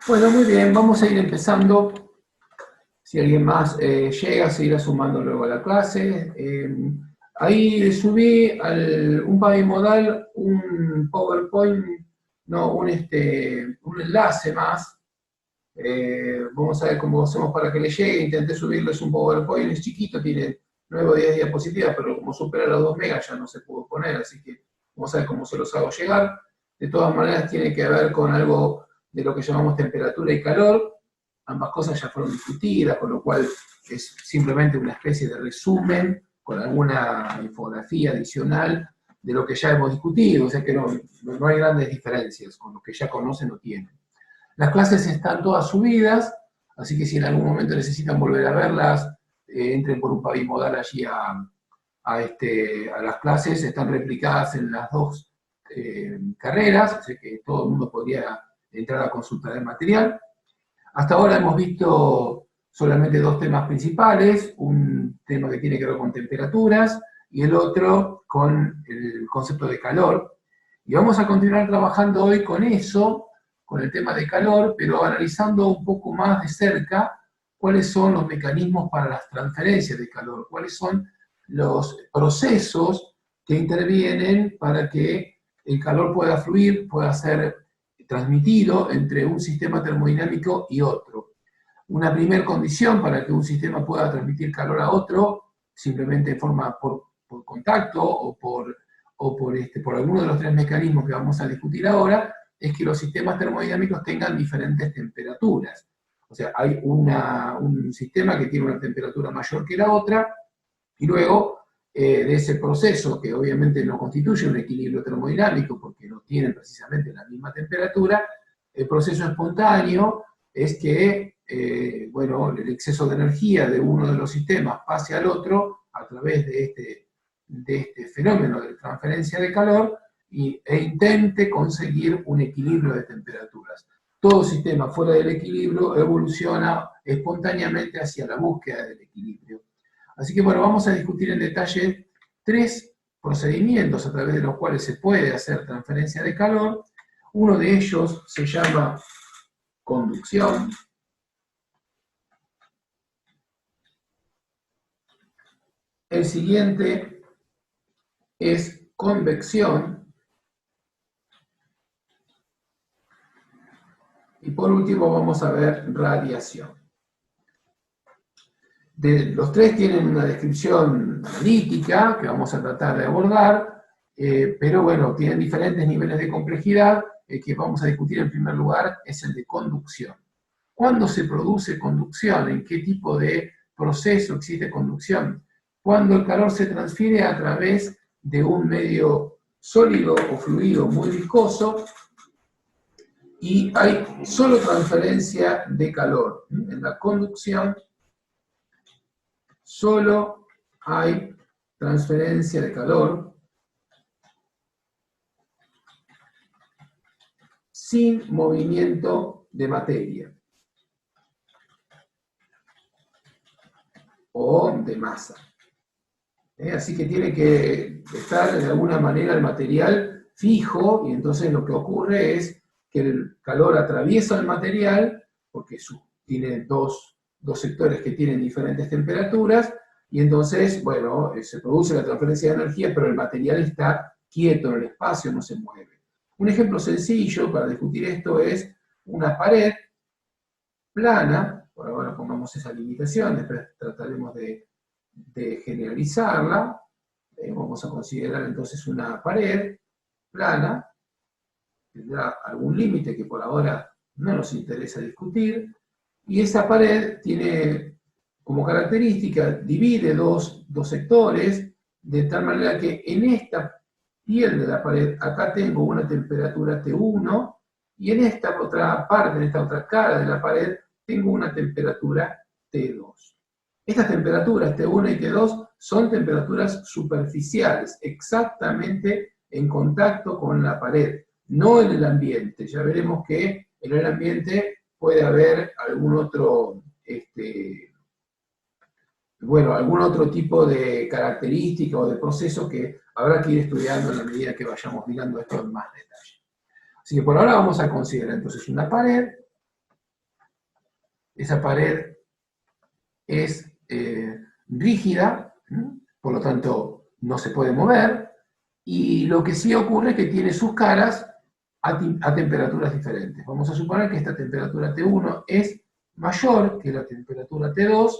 Bueno, muy bien, vamos a ir empezando. Si alguien más llega, se irá sumando luego a la clase. Ahí subí un pavimodal, un PowerPoint, no, un enlace más. Vamos a ver cómo hacemos para que le llegue. Intenté subirles un PowerPoint, es chiquito, tiene 9 o 10 diapositivas, pero como supera los 2 megas ya no se pudo poner, así que vamos a ver cómo se los hago llegar. De todas maneras, tiene que ver con algo de lo que llamamos temperatura y calor. Ambas cosas ya fueron discutidas, con lo cual es simplemente una especie de resumen con alguna infografía adicional de lo que ya hemos discutido, o sea que no hay grandes diferencias, con lo que ya conocen o tienen. Las clases están todas subidas, así que si en algún momento necesitan volver a verlas, entren por un pavimodal allí a las clases, están replicadas en las dos carreras, así que todo el mundo podría entrar a consultar el material. Hasta ahora hemos visto solamente 2 temas principales, un tema que tiene que ver con temperaturas y el otro con el concepto de calor. Y vamos a continuar trabajando hoy con eso, con el tema de calor, pero analizando un poco más de cerca cuáles son los mecanismos para las transferencias de calor, cuáles son los procesos que intervienen para que el calor pueda fluir, pueda ser transmitido entre un sistema termodinámico y otro. Una primera condición para que un sistema pueda transmitir calor a otro, simplemente en forma por contacto o por alguno de los 3 mecanismos que vamos a discutir ahora, es que los sistemas termodinámicos tengan diferentes temperaturas. O sea, hay un sistema que tiene una temperatura mayor que la otra, y luego de ese proceso, que obviamente no constituye un equilibrio termodinámico, porque no tienen precisamente la misma temperatura, el proceso espontáneo es que, bueno, el exceso de energía de uno de los sistemas pase al otro a través de este fenómeno de transferencia de calor e intente conseguir un equilibrio de temperaturas. Todo sistema fuera del equilibrio evoluciona espontáneamente hacia la búsqueda del equilibrio. Así que bueno, vamos a discutir en detalle 3 procedimientos a través de los cuales se puede hacer transferencia de calor. Uno de ellos se llama conducción. El siguiente es convección. Y por último vamos a ver radiación. Los 3 tienen una descripción analítica que vamos a tratar de abordar, pero bueno, tienen diferentes niveles de complejidad. El que vamos a discutir en primer lugar es el de conducción. ¿Cuándo se produce conducción? ¿En qué tipo de proceso existe conducción? Cuando el calor se transfiere a través de un medio sólido o fluido muy viscoso y hay solo transferencia de calor. En la conducción solo hay transferencia de calor sin movimiento de materia o de masa. Así que tiene que estar de alguna manera el material fijo, y entonces lo que ocurre es que el calor atraviesa el material, porque tiene dos sectores que tienen diferentes temperaturas, y entonces, bueno, se produce la transferencia de energía, pero el material está quieto en el espacio, no se mueve. Un ejemplo sencillo para discutir esto es una pared plana. Por ahora pongamos esa limitación, después trataremos de generalizarla. Vamos a considerar entonces una pared plana, tendrá algún límite que por ahora no nos interesa discutir, y esa pared tiene como característica, divide dos sectores, de tal manera que en esta piel de la pared, acá tengo una temperatura T1, y en esta otra parte, en esta otra cara de la pared, tengo una temperatura T2. Estas temperaturas T1 y T2 son temperaturas superficiales, exactamente en contacto con la pared, no en el ambiente. Ya veremos que en el ambiente puede haber algún otro, algún otro tipo de característica o de proceso que habrá que ir estudiando en la medida que vayamos mirando esto en más detalle. Así que por ahora vamos a considerar entonces una pared esa pared es rígida, por lo tanto no se puede mover, y lo que sí ocurre es que tiene sus caras a temperaturas diferentes. Vamos a suponer que esta temperatura T1 es mayor que la temperatura T2,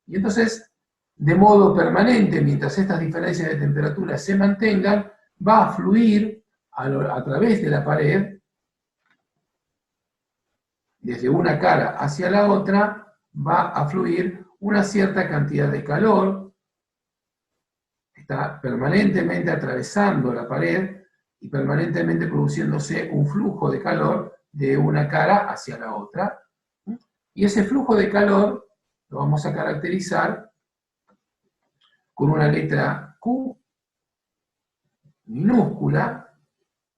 y entonces, de modo permanente, mientras estas diferencias de temperatura se mantengan, va a fluir a través de la pared, desde una cara hacia la otra, va a fluir una cierta cantidad de calor, está permanentemente atravesando la pared y permanentemente produciéndose un flujo de calor de una cara hacia la otra. Y ese flujo de calor lo vamos a caracterizar con una letra Q minúscula,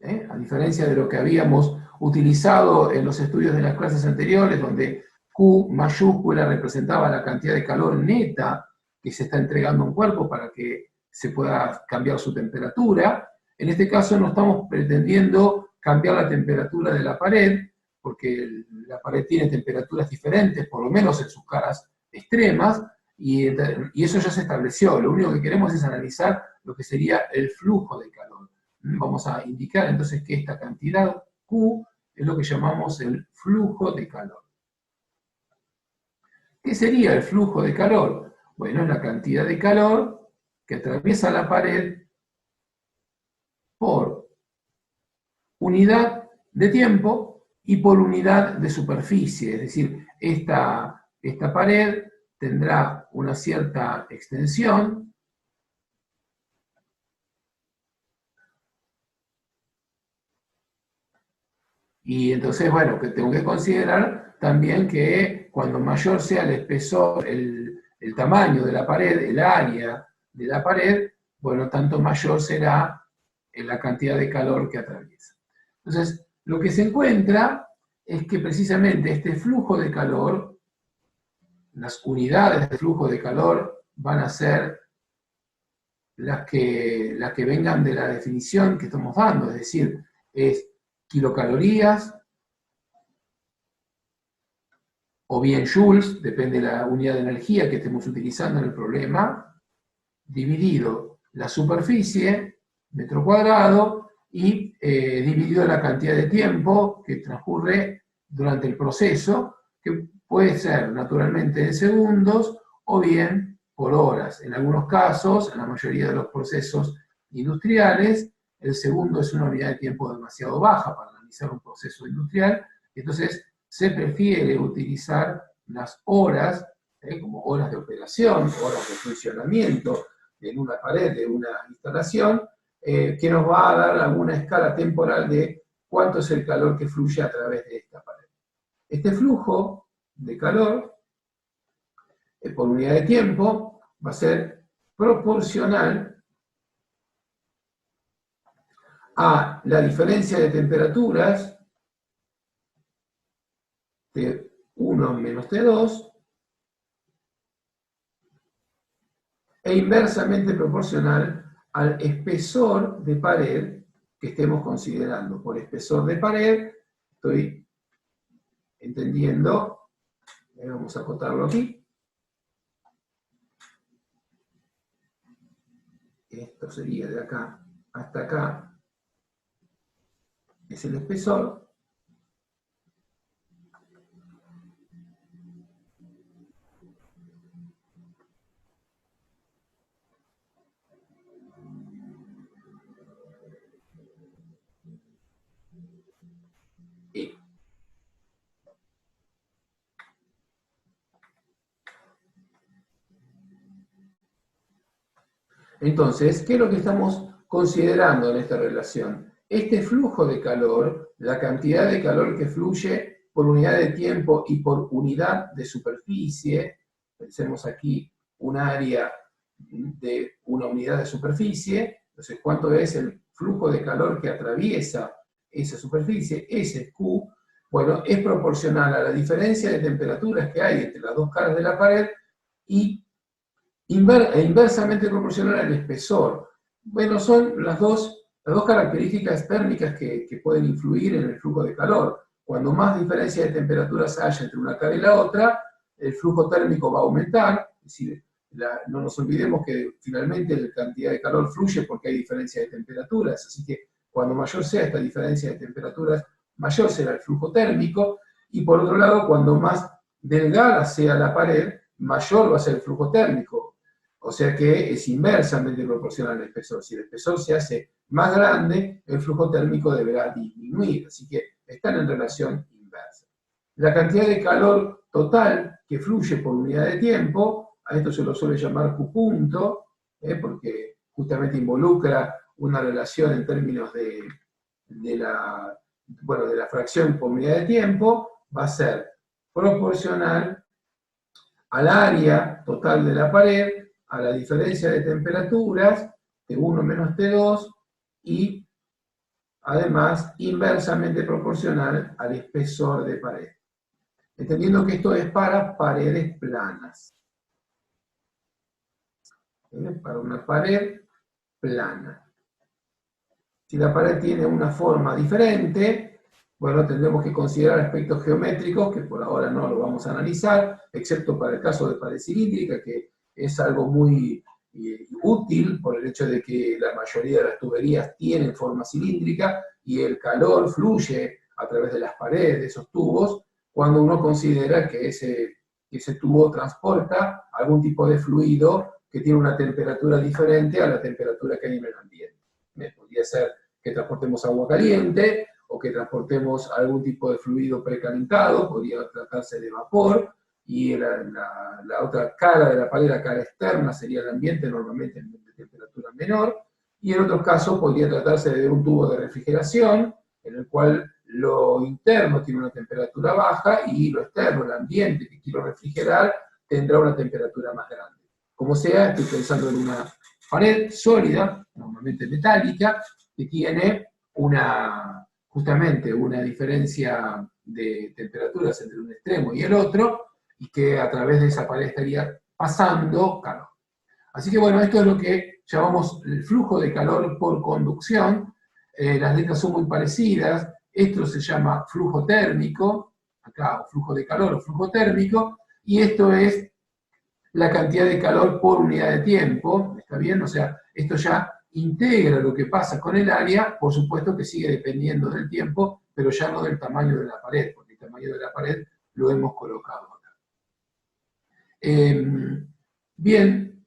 a diferencia de lo que habíamos utilizado en los estudios de las clases anteriores, donde Q mayúscula representaba la cantidad de calor neta que se está entregando a un cuerpo para que se pueda cambiar su temperatura. En este caso no estamos pretendiendo cambiar la temperatura de la pared, porque la pared tiene temperaturas diferentes, por lo menos en sus caras extremas, y eso ya se estableció. Lo único que queremos es analizar lo que sería el flujo de calor. Vamos a indicar entonces que esta cantidad Q es lo que llamamos el flujo de calor. ¿Qué sería el flujo de calor? Bueno, es la cantidad de calor que atraviesa la pared por unidad de tiempo y por unidad de superficie. Es decir, esta pared tendrá una cierta extensión, y entonces, bueno, que tengo que considerar también que cuando mayor sea el espesor, el tamaño de la pared, el área de la pared, bueno, tanto mayor será la cantidad de calor que atraviesa. Entonces, lo que se encuentra es que precisamente este flujo de calor, las unidades de flujo de calor van a ser las que vengan de la definición que estamos dando, es decir, es kilocalorías, o bien joules, depende de la unidad de energía que estemos utilizando en el problema, dividido la superficie, metro cuadrado, y dividido la cantidad de tiempo que transcurre durante el proceso, que puede ser naturalmente en segundos o bien por horas. En algunos casos, en la mayoría de los procesos industriales, el segundo es una unidad de tiempo demasiado baja para analizar un proceso industrial, entonces se prefiere utilizar las horas, como horas de operación, horas de funcionamiento en una pared de una instalación, que nos va a dar alguna escala temporal de cuánto es el calor que fluye a través de esta pared. Este flujo de calor por unidad de tiempo va a ser proporcional a la diferencia de temperaturas T1 menos T2 e inversamente proporcional al espesor de pared que estemos considerando. Por espesor de pared estoy entendiendo, vamos a acotarlo aquí, esto sería de acá hasta acá, es el espesor, y entonces, ¿qué es lo que estamos considerando en esta relación? Este flujo de calor, la cantidad de calor que fluye por unidad de tiempo y por unidad de superficie, pensemos aquí un área de una unidad de superficie, entonces ¿cuánto es el flujo de calor que atraviesa esa superficie? Ese Q, bueno, es proporcional a la diferencia de temperaturas que hay entre las dos caras de la pared y inversamente proporcional al espesor. Bueno, son las dos características térmicas que pueden influir en el flujo de calor. cuando más diferencia de temperaturas haya entre una cara y la otra, el flujo térmico va a aumentar, es decir, no nos olvidemos que finalmente la cantidad de calor fluye porque hay diferencia de temperaturas, así que cuando mayor sea esta diferencia de temperaturas, mayor será el flujo térmico, y por otro lado, cuando más delgada sea la pared, mayor va a ser el flujo térmico. O sea que es inversamente proporcional al espesor. Si el espesor se hace más grande, el flujo térmico deberá disminuir. Así que están en relación inversa. La cantidad de calor total que fluye por unidad de tiempo, a esto se lo suele llamar Q punto, porque justamente involucra una relación en términos de la fracción por unidad de tiempo, va a ser proporcional al área total de la pared, a la diferencia de temperaturas, T1 menos T2, y además inversamente proporcional al espesor de pared. Entendiendo que esto es para paredes planas. Para una pared plana. Si la pared tiene una forma diferente, bueno, tendremos que considerar aspectos geométricos, que por ahora no lo vamos a analizar, excepto para el caso de pared cilíndrica, que es algo muy útil por el hecho de que la mayoría de las tuberías tienen forma cilíndrica y el calor fluye a través de las paredes de esos tubos cuando uno considera que ese tubo transporta algún tipo de fluido que tiene una temperatura diferente a la temperatura que hay en el ambiente. Podría ser que transportemos agua caliente o que transportemos algún tipo de fluido precalentado, podría tratarse de vapor, y la otra cara de la pared, la cara externa, sería el ambiente, normalmente de temperatura menor, y en otros casos podría tratarse de un tubo de refrigeración, en el cual lo interno tiene una temperatura baja y lo externo, el ambiente que quiero refrigerar, tendrá una temperatura más grande. Como sea, estoy pensando en una pared sólida, normalmente metálica, que tiene justamente una diferencia de temperaturas entre un extremo y el otro, y que a través de esa pared estaría pasando calor. Así que bueno, esto es lo que llamamos el flujo de calor por conducción. Las letras son muy parecidas. Esto se llama flujo térmico, acá, o flujo de calor o flujo térmico, y esto es la cantidad de calor por unidad de tiempo, ¿está bien? O sea, esto ya integra lo que pasa con el área, por supuesto que sigue dependiendo del tiempo, pero ya no del tamaño de la pared, porque el tamaño de la pared lo hemos colocado acá. Bien,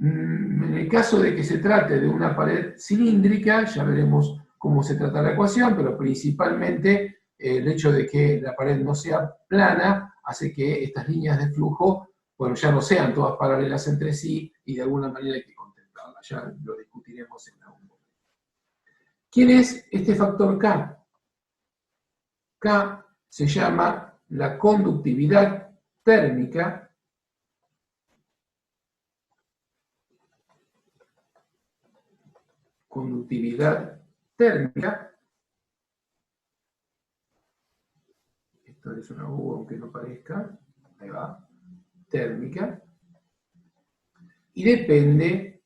en el caso de que se trate de una pared cilíndrica, ya veremos cómo se trata la ecuación, pero principalmente el hecho de que la pared no sea plana hace que estas líneas de flujo, bueno, ya no sean todas paralelas entre sí y de alguna manera hay que contemplarlas. Ya lo discutiremos en algún momento. ¿Quién es este factor K? K se llama la conductividad térmica térmica. Esto es una U aunque no parezca, ahí va, térmica, y depende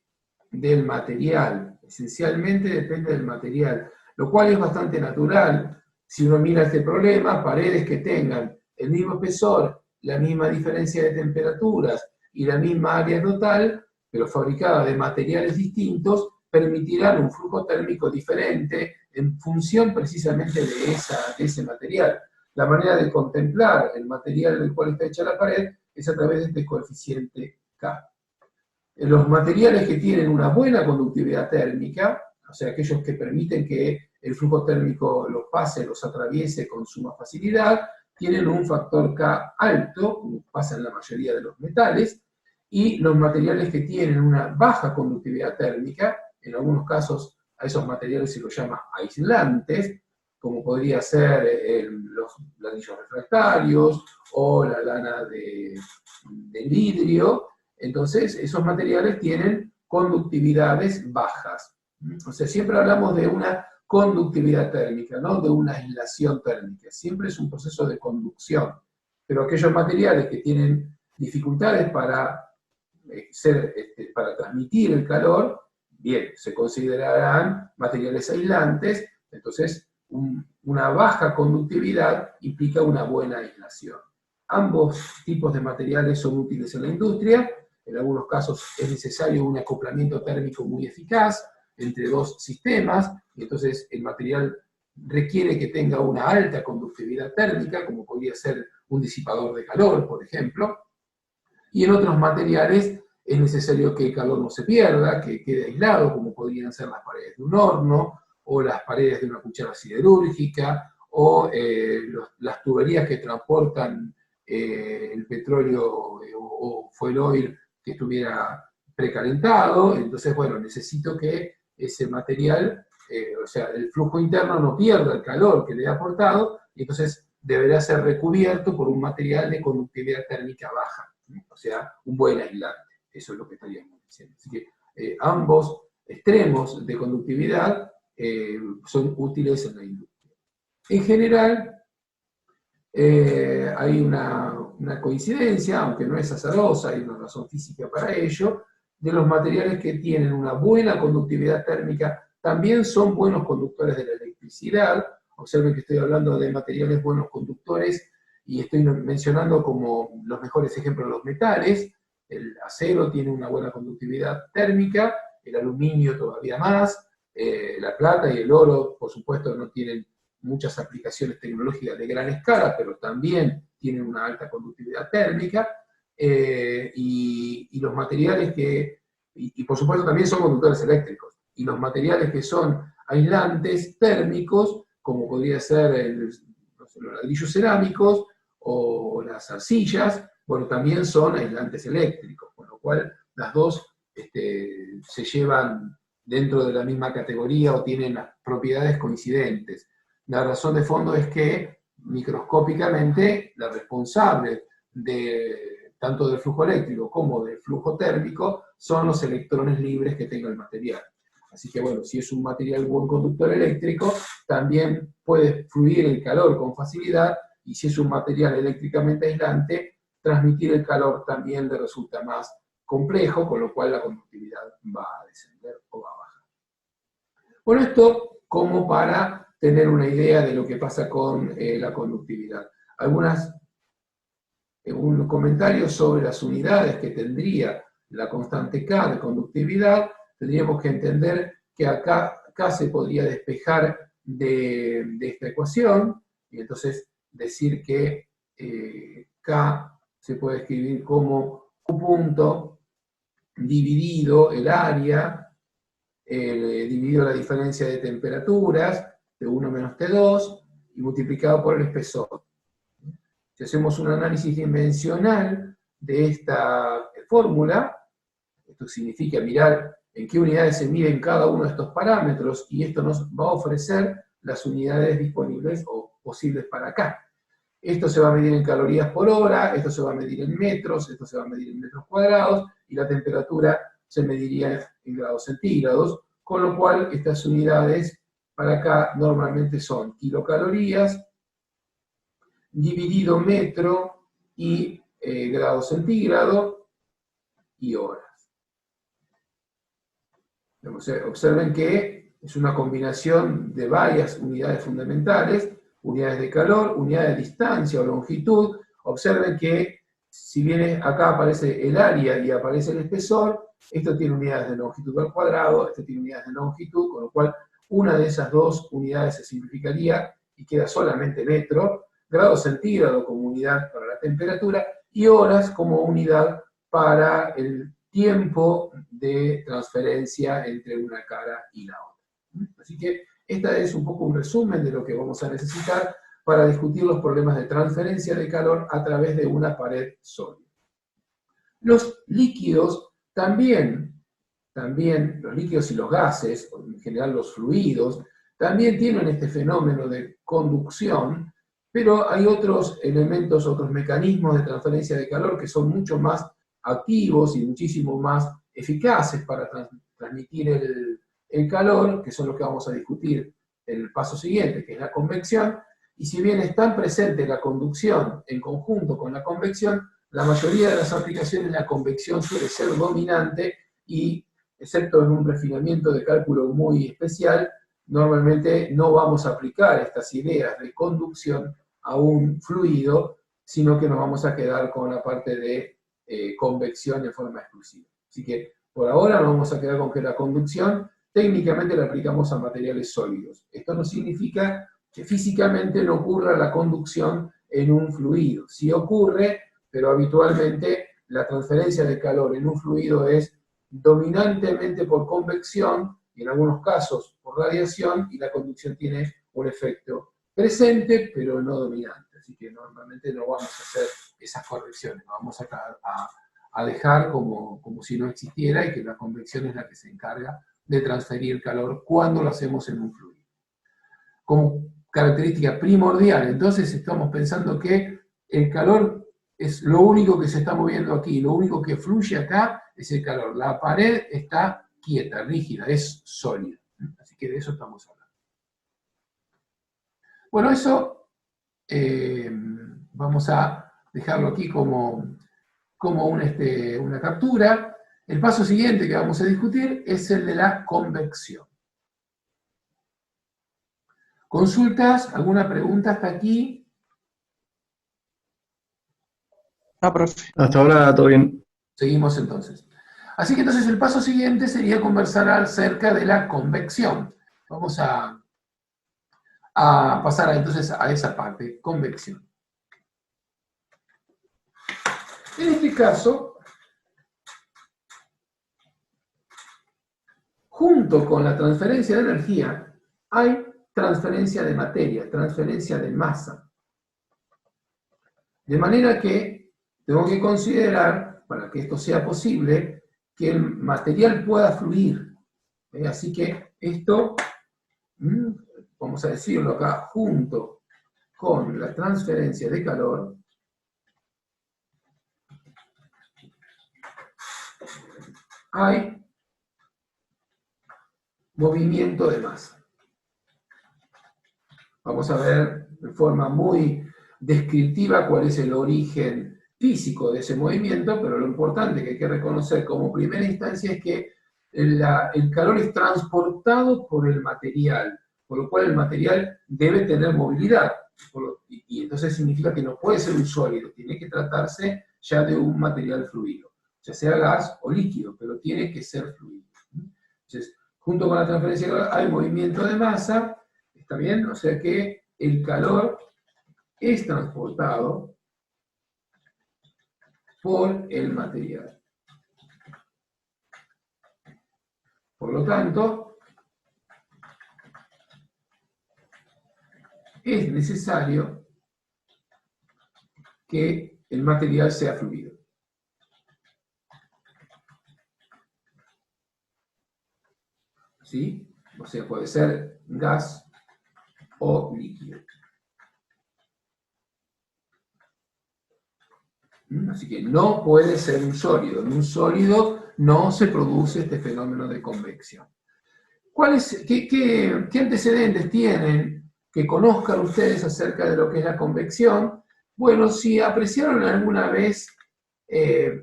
del material, esencialmente depende del material, lo cual es bastante natural. Si uno mira este problema, paredes que tengan el mismo espesor, la misma diferencia de temperaturas y la misma área total, pero fabricada de materiales distintos, permitirán un flujo térmico diferente en función precisamente de ese material. La manera de contemplar el material del cual está hecha la pared es a través de este coeficiente K. Los materiales que tienen una buena conductividad térmica, o sea, aquellos que permiten que el flujo térmico los pase, los atraviese con suma facilidad, tienen un factor K alto, como pasa en la mayoría de los metales, y los materiales que tienen una baja conductividad térmica, en algunos casos a esos materiales se los llama aislantes, como podría ser los ladrillos refractarios o la lana de vidrio. Entonces, esos materiales tienen conductividades bajas. O sea, siempre hablamos de una conductividad térmica, no de una aislación térmica. Siempre es un proceso de conducción. Pero aquellos materiales que tienen dificultades para transmitir el calor, bien, se considerarán materiales aislantes. Entonces, una baja conductividad implica una buena aislación. Ambos tipos de materiales son útiles en la industria. En algunos casos es necesario un acoplamiento térmico muy eficaz entre dos sistemas, y entonces el material requiere que tenga una alta conductividad térmica, como podría ser un disipador de calor, por ejemplo. Y en otros materiales es necesario que el calor no se pierda, que quede aislado, como podrían ser las paredes de un horno, o las paredes de una cuchara siderúrgica, o las tuberías que transportan el petróleo o fuel oil que estuviera precalentado. Entonces, bueno, necesito que ese material, o sea, el flujo interno no pierda el calor que le he aportado, y entonces deberá ser recubierto por un material de conductividad térmica baja, o sea, un buen aislante. Eso es lo que estaríamos diciendo. Así que ambos extremos de conductividad son útiles en la industria. En general, hay una coincidencia, aunque no es azarosa, hay una razón física para ello, de los materiales que tienen una buena conductividad térmica, también son buenos conductores de la electricidad. Observen que estoy hablando de materiales buenos conductores y estoy mencionando como los mejores ejemplos los metales. El acero tiene una buena conductividad térmica, el aluminio todavía más, la plata y el oro, por supuesto, no tienen muchas aplicaciones tecnológicas de gran escala, pero también tienen una alta conductividad térmica, y los materiales y por supuesto también son conductores eléctricos, y los materiales que son aislantes térmicos, como podría ser los ladrillos cerámicos o las arcillas, bueno, también son aislantes eléctricos, con lo cual las dos se llevan dentro de la misma categoría o tienen las propiedades coincidentes. La razón de fondo es que microscópicamente la responsable tanto del flujo eléctrico como del flujo térmico son los electrones libres que tenga el material. Así que bueno, si es un material buen conductor eléctrico, también puede fluir el calor con facilidad, y si es un material eléctricamente aislante, transmitir el calor también le resulta más complejo, con lo cual la conductividad va a descender o va a bajar. Bueno, esto como para tener una idea de lo que pasa con la conductividad. Un comentario sobre las unidades que tendría la constante K de conductividad. Tendríamos que entender que acá se podría despejar de esta ecuación, y entonces decir que K se puede escribir como Q punto dividido el área, dividido la diferencia de temperaturas, T1 menos T2, y multiplicado por el espesor. Si hacemos un análisis dimensional de esta fórmula, esto significa mirar en qué unidades se miden cada uno de estos parámetros, y esto nos va a ofrecer las unidades disponibles o posibles para acá. Esto se va a medir en calorías por hora, esto se va a medir en metros, esto se va a medir en metros cuadrados, y la temperatura se mediría en grados centígrados, con lo cual estas unidades para acá normalmente son kilocalorías dividido metro y grado centígrado y horas. Observen que es una combinación de varias unidades fundamentales, unidades de calor, unidades de distancia o longitud. Observen que si bien acá aparece el área y aparece el espesor, esto tiene unidades de longitud al cuadrado, esto tiene unidades de longitud, con lo cual una de esas dos unidades se simplificaría y queda solamente metro, grado centígrado como unidad para la temperatura, y horas como unidad para el tiempo de transferencia entre una cara y la otra. Así que esta es un poco un resumen de lo que vamos a necesitar para discutir los problemas de transferencia de calor a través de una pared sólida. Los líquidos también los líquidos y los gases, en general los fluidos, también tienen este fenómeno de conducción, pero hay otros elementos, otros mecanismos de transferencia de calor que son mucho más activos y muchísimo más eficaces para transmitir el calor, que son los que vamos a discutir en el paso siguiente, que es la convección. Y si bien están presentes la conducción en conjunto con la convección, la mayoría de las aplicaciones la convección suele ser dominante, y excepto en un refinamiento de cálculo muy especial, normalmente no vamos a aplicar estas ideas de conducción a un fluido, sino que nos vamos a quedar con la parte de convección en forma exclusiva. Así que por ahora nos vamos a quedar con que la conducción técnicamente la aplicamos a materiales sólidos. Esto no significa que físicamente no ocurra la conducción en un fluido. Sí ocurre, pero habitualmente la transferencia de calor en un fluido es dominantemente por convección, y en algunos casos por radiación, y la conducción tiene un efecto presente, pero no dominante. Así que normalmente no vamos a hacer esas correcciones, nos vamos a dejar como si no existiera, y que la convección es la que se encarga de transferir calor cuando lo hacemos en un fluido. Como característica primordial, entonces estamos pensando que el calor es lo único que se está moviendo aquí, lo único que fluye acá es el calor. La pared está quieta, rígida, es sólida. Así que de eso estamos hablando. Bueno, eso vamos a dejarlo aquí como una captura. El paso siguiente que vamos a discutir es el de la convección. ¿Consultas? ¿Alguna pregunta hasta aquí? No, profe. Hasta ahora todo bien. Seguimos entonces. Así que entonces el paso siguiente sería conversar acerca de la convección. Vamos a pasar entonces a esa parte, convección. En este caso, junto con la transferencia de energía, hay transferencia de materia, transferencia de masa. De manera que tengo que considerar, para que esto sea posible, que el material pueda fluir. Así que esto, vamos a decirlo acá, junto con la transferencia de calor, hay movimiento de masa. Vamos a ver de forma muy descriptiva cuál es el origen físico de ese movimiento, pero lo importante que hay que reconocer como primera instancia es que el calor es transportado por el material, por lo cual el material debe tener movilidad. Y entonces significa que no puede ser un sólido, tiene que tratarse ya de un material fluido, ya sea gas o líquido, pero tiene que ser fluido. Entonces, junto con la transferencia de calor hay movimiento de masa, ¿está bien? O sea que el calor es transportado por el material. Por lo tanto, es necesario que el material sea fluido. ¿Sí? O sea, puede ser gas o líquido. Así que no puede ser un sólido. En un sólido no se produce este fenómeno de convección. ¿Qué antecedentes tienen que conozcan ustedes acerca de lo que es la convección? Bueno, si apreciaron alguna vez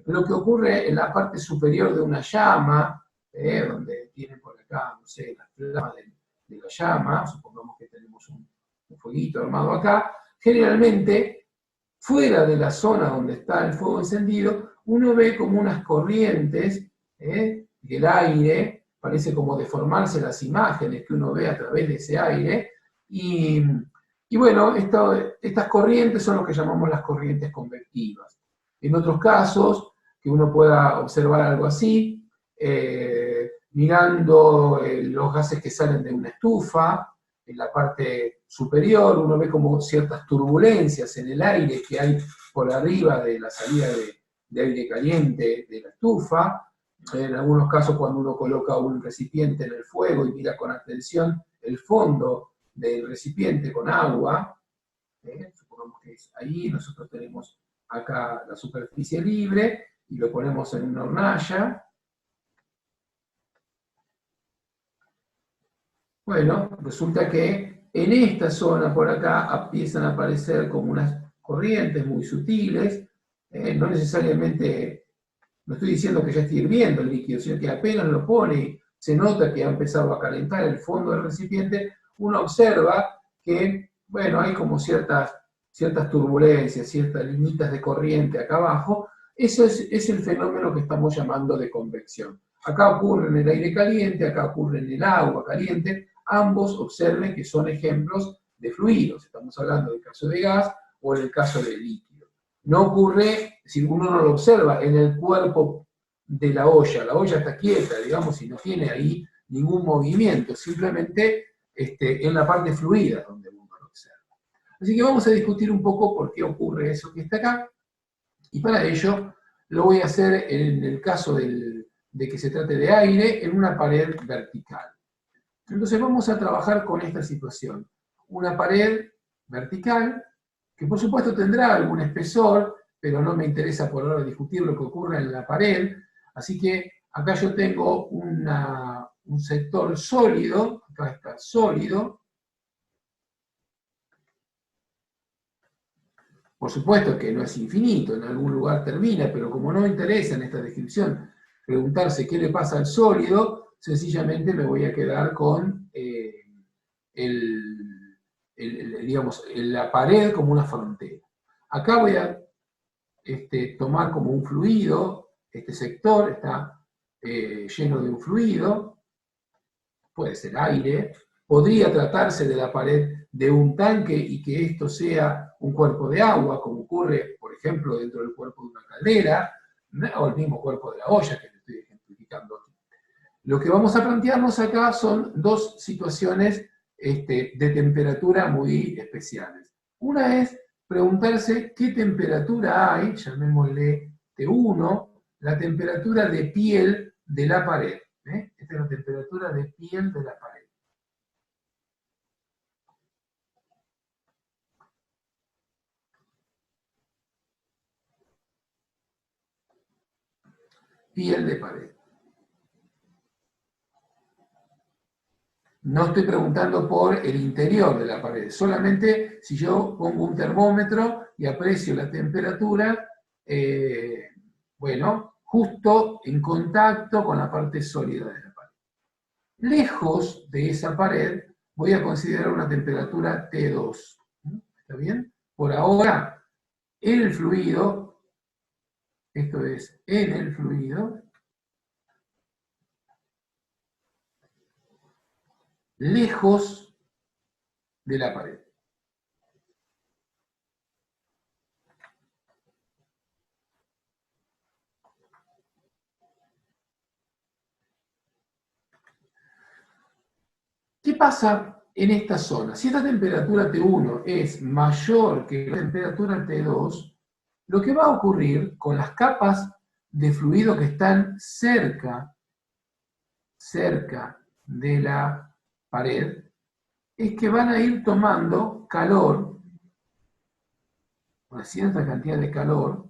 lo que ocurre en la parte superior de una llama, donde tienen por acá, no sé, la flama de la llama, supongamos que tenemos un fueguito armado acá, generalmente fuera de la zona donde está el fuego encendido, uno ve como unas corrientes del aire, parece como deformarse las imágenes que uno ve a través de ese aire, y bueno, estas corrientes son lo que llamamos las corrientes convectivas. En otros casos, que uno pueda observar algo así, mirando los gases que salen de una estufa, en la parte superior, uno ve como ciertas turbulencias en el aire que hay por arriba de la salida de aire caliente de la estufa. En algunos casos, cuando uno coloca un recipiente en el fuego y mira con atención el fondo del recipiente con agua, supongamos que es ahí, nosotros tenemos acá la superficie libre y lo ponemos en una hornalla. Bueno, resulta que en esta zona por acá empiezan a aparecer como unas corrientes muy sutiles, no necesariamente, no estoy diciendo que ya esté hirviendo el líquido, sino que apenas lo pone se nota que ha empezado a calentar el fondo del recipiente, uno observa que, bueno, hay como ciertas turbulencias, ciertas limitas de corriente acá abajo. Eso es el fenómeno que estamos llamando de convección. Acá ocurre en el aire caliente, acá ocurre en el agua caliente. Ambos observen que son ejemplos de fluidos. Estamos hablando del caso de gas o en el caso de líquido. No ocurre, si uno no lo observa, en el cuerpo de la olla. La olla está quieta, digamos, y no tiene ahí ningún movimiento. Simplemente en la parte fluida donde uno lo observa. Así que vamos a discutir un poco por qué ocurre eso que está acá. Y para ello lo voy a hacer en el caso de que se trate de aire en una pared vertical. Entonces vamos a trabajar con esta situación. Una pared vertical, que por supuesto tendrá algún espesor, pero no me interesa por ahora discutir lo que ocurre en la pared. Así que acá yo tengo un sector sólido, acá está sólido. Por supuesto que no es infinito, en algún lugar termina, pero como no me interesa en esta descripción preguntarse qué le pasa al sólido, sencillamente me voy a quedar con digamos, la pared como una frontera. Acá voy a tomar como un fluido, este sector está lleno de un fluido, puede ser aire, podría tratarse de la pared de un tanque y que esto sea un cuerpo de agua, como ocurre, por ejemplo, dentro del cuerpo de una caldera, o el mismo cuerpo de la olla que le estoy ejemplificando aquí. Lo que vamos a plantearnos acá son dos situaciones de temperatura muy especiales. Una es preguntarse qué temperatura hay, llamémosle T1, la temperatura de piel de la pared. Esta es la temperatura de piel de la pared. Piel de pared. No estoy preguntando por el interior de la pared, solamente si yo pongo un termómetro y aprecio la temperatura, bueno, justo en contacto con la parte sólida de la pared. Lejos de esa pared voy a considerar una temperatura T2. ¿Está bien? Por ahora, en el fluido, esto es, en el fluido, lejos de la pared. ¿Qué pasa en esta zona? Si esta temperatura T1 es mayor que la temperatura T2, lo que va a ocurrir con las capas de fluido que están cerca de la pared, es que van a ir tomando calor, una cierta cantidad de calor,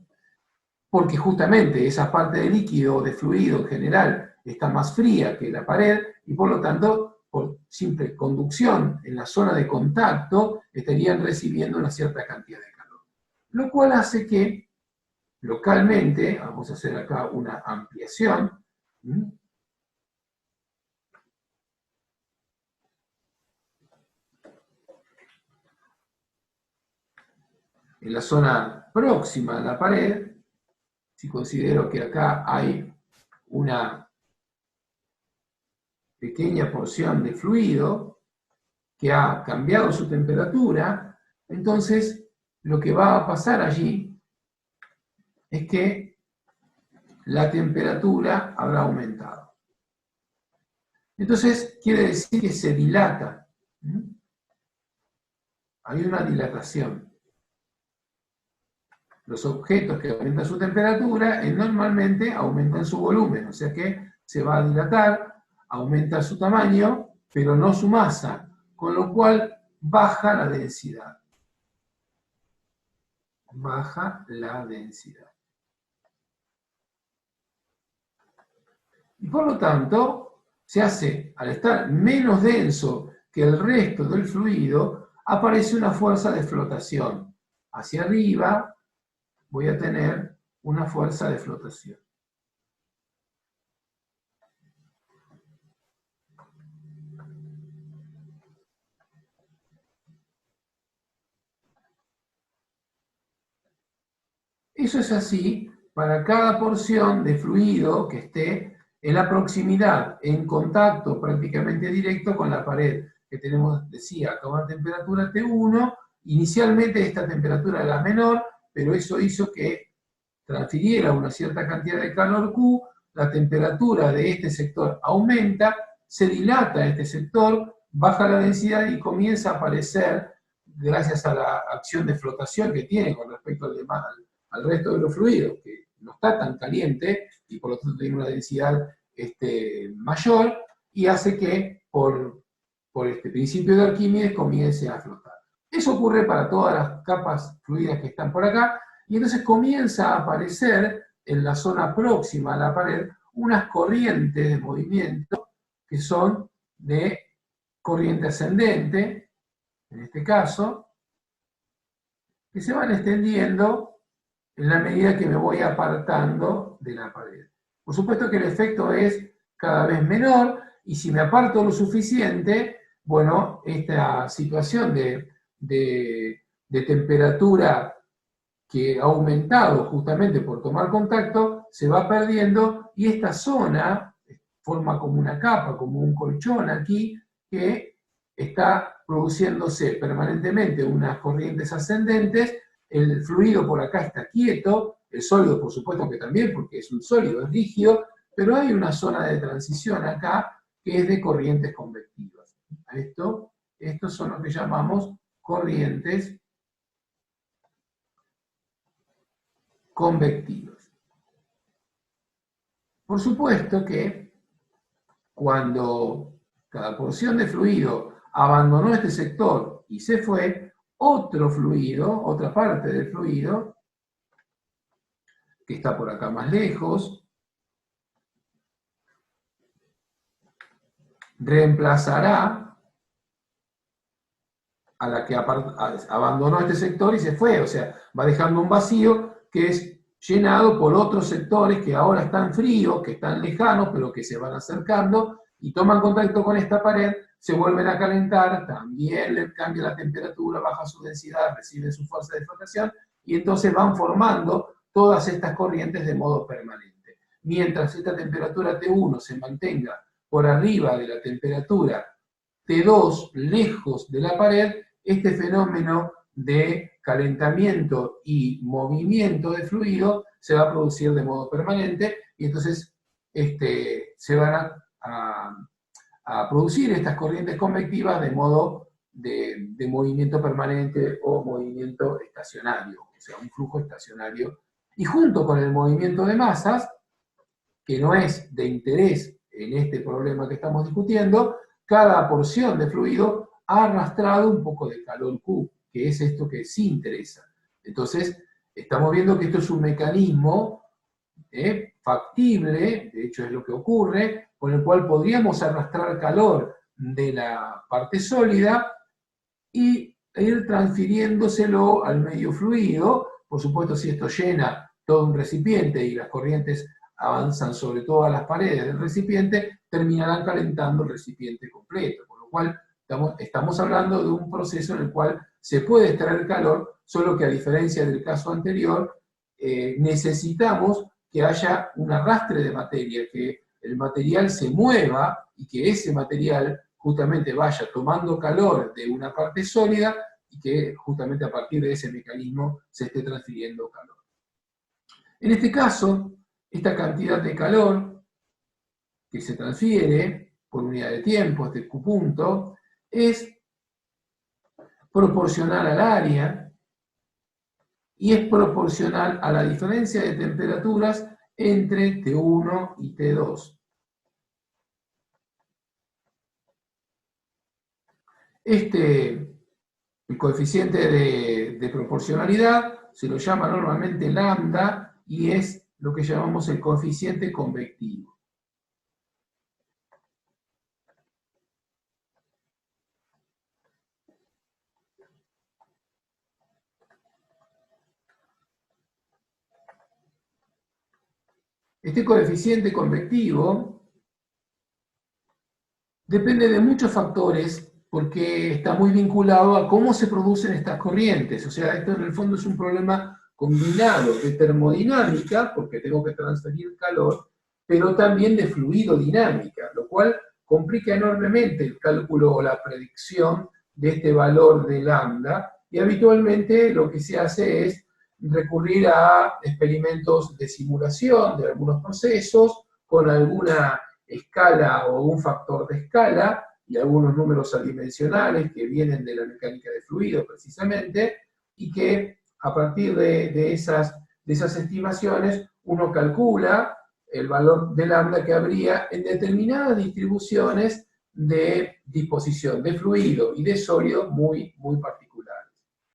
porque justamente esa parte de líquido o de fluido en general está más fría que la pared y por lo tanto, por simple conducción en la zona de contacto, estarían recibiendo una cierta cantidad de calor. Lo cual hace que localmente, vamos a hacer acá una ampliación, en la zona próxima a la pared, si considero que acá hay una pequeña porción de fluido que ha cambiado su temperatura, entonces lo que va a pasar allí es que la temperatura habrá aumentado. Entonces quiere decir que se dilata. Hay una dilatación. Los objetos que aumentan su temperatura normalmente aumentan su volumen, o sea que se va a dilatar, aumenta su tamaño, pero no su masa, con lo cual baja la densidad. Baja la densidad. Y por lo tanto, se hace, al estar menos denso que el resto del fluido, aparece una fuerza de flotación. Hacia arriba voy a tener una fuerza de flotación. Eso es así para cada porción de fluido que esté en la proximidad, en contacto prácticamente directo con la pared, que tenemos, decía, a una temperatura T1. Inicialmente esta temperatura era menor, pero eso hizo que transfiriera una cierta cantidad de calor Q, la temperatura de este sector aumenta, se dilata este sector, baja la densidad y comienza a aparecer, gracias a la acción de flotación que tiene con respecto al resto de los fluidos, que no está tan caliente y por lo tanto tiene una densidad mayor, y hace que por este principio de Arquímedes comience a flotar. Eso ocurre para todas las capas fluidas que están por acá, y entonces comienza a aparecer en la zona próxima a la pared unas corrientes de movimiento que son de corriente ascendente, en este caso, que se van extendiendo en la medida que me voy apartando de la pared. Por supuesto que el efecto es cada vez menor, y si me aparto lo suficiente, bueno, esta situación de temperatura que ha aumentado justamente por tomar contacto, se va perdiendo, y esta zona forma como una capa, como un colchón aquí, que está produciéndose permanentemente unas corrientes ascendentes. El fluido por acá está quieto, el sólido por supuesto que también, porque es un sólido, es rígido, pero hay una zona de transición acá que es de corrientes convectivas. Estos son lo que llamamos corrientes convectivas. Por supuesto que cuando cada porción de fluido abandonó este sector y se fue, otro fluido, otra parte del fluido, que está por acá más lejos, reemplazará a la que abandonó este sector y se fue, o sea, va dejando un vacío que es llenado por otros sectores que ahora están fríos, que están lejanos, pero que se van acercando y toman contacto con esta pared, se vuelven a calentar, también le cambia la temperatura, baja su densidad, reciben su fuerza de flotación, y entonces van formando todas estas corrientes de modo permanente. Mientras esta temperatura T1 se mantenga por arriba de la temperatura T2, lejos de la pared, este fenómeno de calentamiento y movimiento de fluido se va a producir de modo permanente, y entonces se van a producir estas corrientes convectivas de modo de movimiento permanente o movimiento estacionario, o sea, un flujo estacionario. Y junto con el movimiento de masas, que no es de interés en este problema que estamos discutiendo, cada porción de fluido ha arrastrado un poco de calor Q, que es esto que sí interesa. Entonces, estamos viendo que esto es un mecanismo factible, de hecho es lo que ocurre, con el cual podríamos arrastrar calor de la parte sólida y ir transfiriéndoselo al medio fluido. Por supuesto, si esto llena todo un recipiente y las corrientes avanzan sobre todas las paredes del recipiente, terminarán calentando el recipiente completo, con lo cual estamos hablando de un proceso en el cual se puede extraer calor, solo que a diferencia del caso anterior, necesitamos que haya un arrastre de materia, que el material se mueva y que ese material justamente vaya tomando calor de una parte sólida y que justamente a partir de ese mecanismo se esté transfiriendo calor. En este caso, esta cantidad de calor que se transfiere por unidad de tiempo, este Q punto, es proporcional al área y es proporcional a la diferencia de temperaturas entre T1 y T2. El coeficiente de proporcionalidad se lo llama normalmente lambda y es lo que llamamos el coeficiente convectivo. Este coeficiente convectivo depende de muchos factores porque está muy vinculado a cómo se producen estas corrientes. O sea, esto en el fondo es un problema combinado de termodinámica, porque tengo que transferir calor, pero también de fluidodinámica, lo cual complica enormemente el cálculo o la predicción de este valor de lambda, y habitualmente lo que se hace es recurrir a experimentos de simulación de algunos procesos, con alguna escala o un factor de escala, y algunos números adimensionales que vienen de la mecánica de fluidos precisamente, y que a partir de esas estimaciones uno calcula el valor de lambda que habría en determinadas distribuciones de disposición de fluido y de sólido muy particulares.